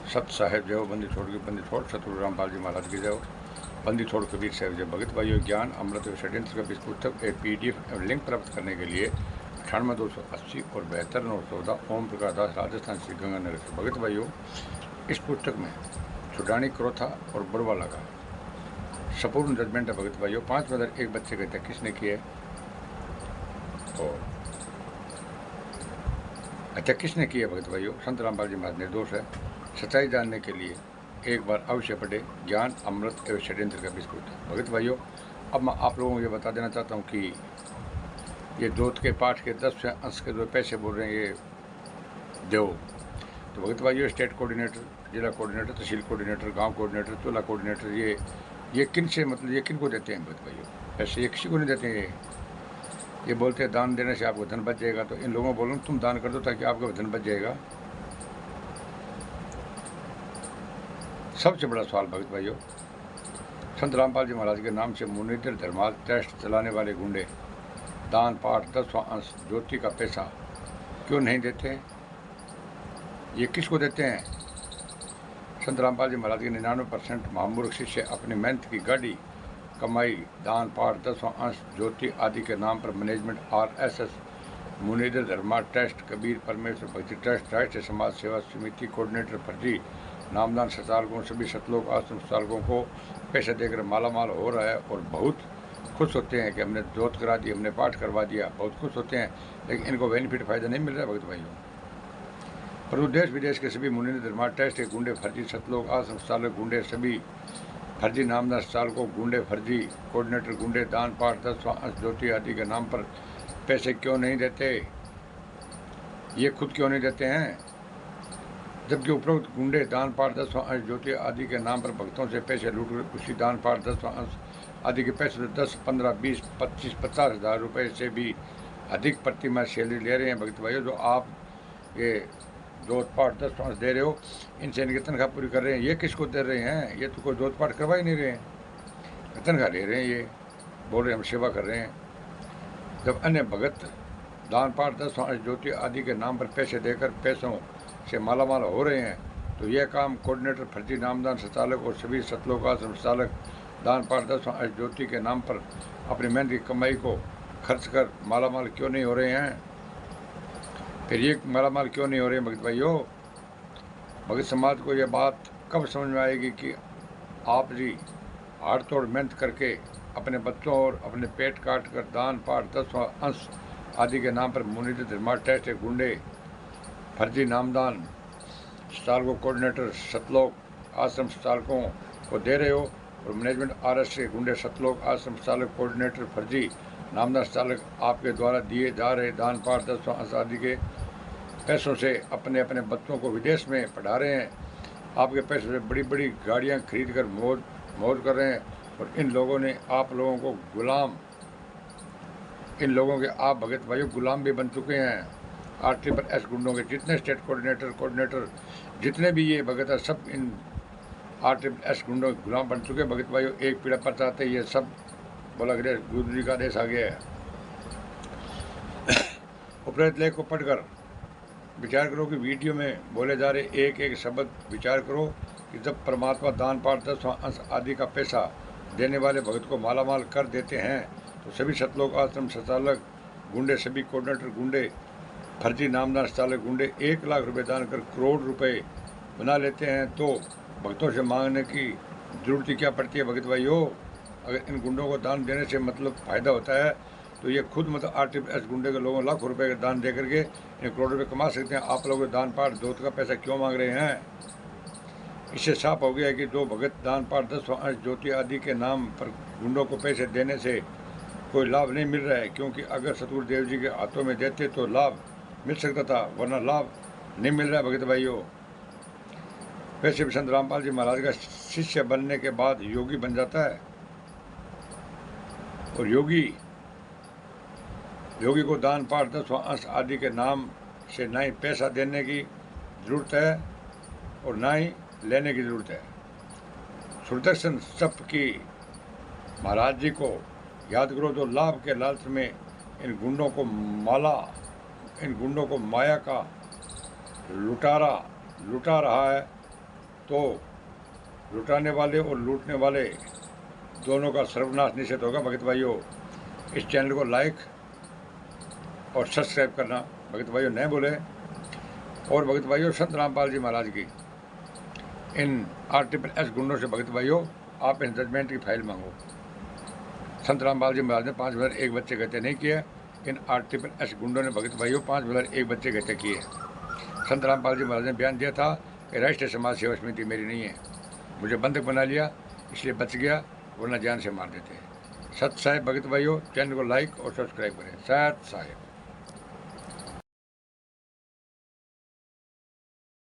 सत साहेब जय हो, बंदी छोड़ की बंदी छोड़, सतगुरु रामपाल जी महाराज की जय हो। बंदी छोड़ कबीर साहब जय। भगत भाइयों, ज्ञान अमृत और षड्यंत्र का पुस्तक एक PDF एवं लिंक प्राप्त करने के लिए 98 280 और 72 914 ओम प्रकाश दास, राजस्थान श्री गंगानगर से। भगत भाइयों, इस पुस्तक में छुड़ानी क्रोथा और बड़वाला का संपूर्ण जजमेंट है। भगत भाइयों, 5 मदर एक बच्चे का हत्या किसने की है और हत्या किसने की है? भगत भाइयों, संत रामपाल जी महाराज निर्दोष है। सच्चाई जानने के लिए एक बार अवश्य पढ़े ज्ञान अमृत एवं षड्यंत्र का पुस्तक। भगत भाइयों, अब मैं आप लोगों को ये बता देना चाहता हूँ कि ये जोत के पाठ के 10 अंश के जो पैसे बोल रहे हैं ये दो। तो भगत भाइयों, स्टेट कोऑर्डिनेटर, जिला कोऑर्डिनेटर, तहसील कोऑर्डिनेटर, गांव कोऑर्डिनेटर, टोला कोऑर्डिनेटर, ये किन से मतलब ये किन को देते हैं? भगत भाइयों, पैसे ये किसी को नहीं देते हैं। ये बोलते हैं दान देने से आपको धन बच जाएगा। तो इन लोगों को बोलो तुम दान कर दो ताकि आपका धन बच जाएगा। सबसे बड़ा सवाल भगत भाइयों, संत रामपाल जी महाराज के नाम से मुनिंदर धर्मार्थ ट्रस्ट चलाने वाले गुंडे दान पाठ 10वां अंश ज्योति का पैसा क्यों नहीं देते? ये किसको देते हैं? संत रामपाल जी महाराज के 99% महामूर्ख शिष्य अपनी मेहनत की गाड़ी कमाई दान पाठ 10वां अंश ज्योति आदि के नाम पर मैनेजमेंट RSS मुनिंदर धर्मार्थ ट्रस्ट, कबीर परमेश्वर भक्ति ट्रस्ट, राष्ट्रीय समाज सेवा समिति कोऑर्डिनेटर फर्जी नामदान संचालकों, सभी सतलोक आश्रम संचालकों को पैसे देकर मालामाल हो रहा है और बहुत खुश होते हैं कि हमने जोत करा दी, हमने पाठ करवा दिया, बहुत खुश होते हैं। लेकिन इनको बेनिफिट फायदा नहीं मिल रहा है भगत भाइयों। परंतु देश विदेश के सभी मुनिंदर धर्मार्थ ट्रस्ट के गुंडे फर्जी सतलोक आश्रम संचालक गुंडे, सभी फर्जी नामदान संचालकों गुंडे, फर्जी कोऑर्डिनेटर गुंडे दान पाठ 10वां अंश ज्योति आदि के नाम पर पैसे क्यों नहीं देते? ये खुद क्यों नहीं देते हैं? जबकि उपरोक्त गुंडे दान पाठ 10वां अंश ज्योति आदि के नाम पर भक्तों से पैसे लूट उसी दान पाठ 10वां अंश आदि के पैसे से 10, 15, 20, 25, 50 हज़ार रुपये से भी अधिक प्रतिमाह सैलरी ले रहे हैं। भक्त भाइयों, जो आप ये जोत पाठ 10वां अंश दे रहे हो, इनसे इनकी तनख्वाह पूरी कर रहे हैं। ये किसको दे रहे हैं? ये तो कोई जोत पाठ करवा ही नहीं रहे हैं, तनख्वाह ले रहे हैं। ये बोल रहे हैं हम सेवा कर रहे हैं। जब अन्य भगत दान पाठ 10वां अंश ज्योति आदि के नाम पर पैसे देकर पैसों से मालामाल हो रहे हैं, तो यह काम कोऑर्डिनेटर फर्जी नामदान संचालक और सभी सतलोक आश्रम संचालक दान पाठ 10वां अंश ज्योति के नाम पर अपनी मेहनत की कमाई को खर्च कर मालामाल क्यों नहीं हो रहे हैं? फिर ये मालामाल क्यों नहीं हो रहे हैं? भगत भाइयों, भगत समाज को यह बात कब समझ में आएगी कि आप जी हाड़ तोड़ मेहनत करके अपने बच्चों और अपने पेट काट कर दान पाठ 10वां अंश आदि के नाम पर मुनिंदर धर्मार्थ ट्रस्ट गुंडे फर्जी नामदान संचालकों कोऑर्डिनेटर सतलोक आश्रम संचालकों को दे रहे हो और मैनेजमेंट RS के गुंडे सतलोक आश्रम संचालक कोऑर्डिनेटर फर्जी नामदान संचालक आपके द्वारा दिए जा रहे दान पाठ 10वां अंश आदि के पैसों से अपने अपने बच्चों को विदेश में पढ़ा रहे हैं। आपके पैसों से बड़ी बड़ी गाड़ियाँ खरीद कर मौज कर रहे हैं और इन लोगों ने आप लोगों को गुलाम, इन लोगों के आप भगत भाइयों गुलाम भी बन चुके हैं। RSS गुंडों के जितने स्टेट कोऑर्डिनेटर जितने भी ये भगत है, सब इन RSS गुंडों के गुलाम बन चुके हैं। भगत भाइयों, एक पीड़ा पर चाहते ये सब बोला गया, गुरु जी का आदेश आ गया है। उपरोक्त लेख को पढ़कर विचार करो कि वीडियो में बोले जा रहे एक एक शब्द विचार करो कि जब परमात्मा दान पाठ 10वां अंश आदि का पैसा देने वाले भगत को मालामाल कर देते हैं, तो सभी सतलोक आश्रम संचालक गुंडे, सभी कोऑर्डिनेटर गुंडे, फर्जी नामदान संचालक गुंडे 1 लाख रुपए दान कर करोड़ रुपए बना लेते हैं, तो भक्तों से मांगने की जरूरत क्या पड़ती है? भगत भाइयों, अगर इन गुंडों को दान देने से मतलब फ़ायदा होता है तो ये खुद मतलब RSS गुंडे के लोगों लाखों रुपए का दान दे करके इन करोड़ रुपए कमा सकते हैं। आप लोग दान पाठ जोत का पैसा क्यों मांग रहे हैं? इससे साफ हो गया है कि जो भगत दान पाठ 10वां अंश ज्योति आदि के नाम पर गुंडों को पैसे देने से कोई लाभ नहीं मिल रहा है, क्योंकि अगर सतगुरु देव जी के हाथों में देते तो लाभ मिल सकता था, वरना लाभ नहीं मिल रहा है। भगत भाइयों, वैसे भी संत रामपाल जी महाराज का शिष्य बनने के बाद योगी बन जाता है और योगी को दान पाठ 10वां अंश आदि के नाम से ना ही पैसा देने की जरूरत है और ना ही लेने की जरूरत है। सुदर्शन सप की महाराज जी को याद करो, जो लाभ के लालच में इन गुंडों को माया का लुटा रहा है तो लुटाने वाले और लूटने वाले दोनों का सर्वनाश निश्चित होगा। भगत भाइयों, इस चैनल को लाइक और सब्सक्राइब करना भगत भाइयों नहीं भूले। और भगत भाइयों, संत रामपाल जी महाराज की इन RSS गुंडों से भगत भाइयों आप इन जजमेंट की फाइल मांगो। संत रामपाल जी महाराज ने 5 मिलर 1 बच्चे गहते नहीं किए, इन RSS गुंडों ने भगत भाइयों 5 मिलर 1 बच्चे गहते किए। संत रामपाल जी महाराज ने बयान दिया था कि राष्ट्रीय समाज सेवा समिति मेरी नहीं है, मुझे बंधक बना लिया इसलिए बच गया, वरना जान से मार देते। सत साहेब भगत भाइयों, चैनल को लाइक और सब्सक्राइब करें। सत साहेब।